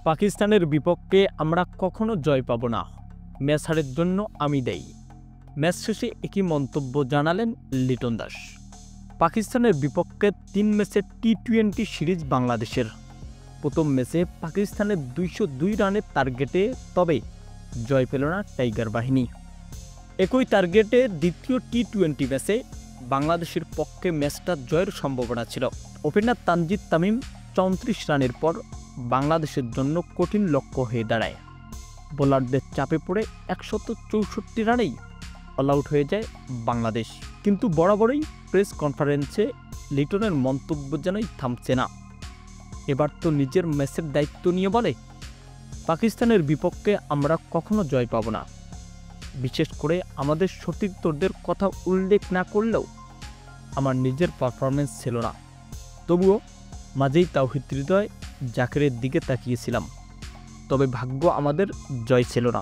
পাকিস্তানের বিপক্ষে আমরা কখনো জয় পাব না, ম্যাচ হারের জন্য আমি দায়ী। ম্যাচ শেষে একই মন্তব্য জানালেন লিটন দাস। পাকিস্তানের বিপক্ষে 3 ম্যাচের টি-20 সিরিজ বাংলাদেশের। প্রথম ম্যাচে পাকিস্তানের 202 রানের টার্গেটে, তবে জয় পেল না টাইগার বাহিনী। একই টার্গেটে দ্বিতীয় টি-20 ম্যাচে বাংলাদেশের পক্ষে ম্যাচটা জয়ের সম্ভাবনা ছিল। ওপেনার তানজিদ তামিম 34 রানের পর বাংলাদেশের জন্য কঠিন লক্ষ্য হয়ে দাঁড়ায়। বোলারদের চাপে পড়ে 164 রানেই অল আউট হয়ে যায় বাংলাদেশ। কিন্তু বরাবরই প্রেস কনফারেন্সে লিটনের মন্তব্য যেনই থামছে না। এবার তো নিজের ম্যাচের দায়িত্ব নিয়ে বলে, পাকিস্তানের বিপক্ষে আমরা কখনো জয় পাব না। বিশেষ করে আমাদের সতীর্থদের কথা উল্লেখ না করলেও আমার নিজের পারফরমেন্স ছিল না। তবুও মাঝেই তাওহিদ হৃদয় জাকেরের দিকে তাকিয়েছিলাম, তবে ভাগ্য আমাদের জয় ছিল না।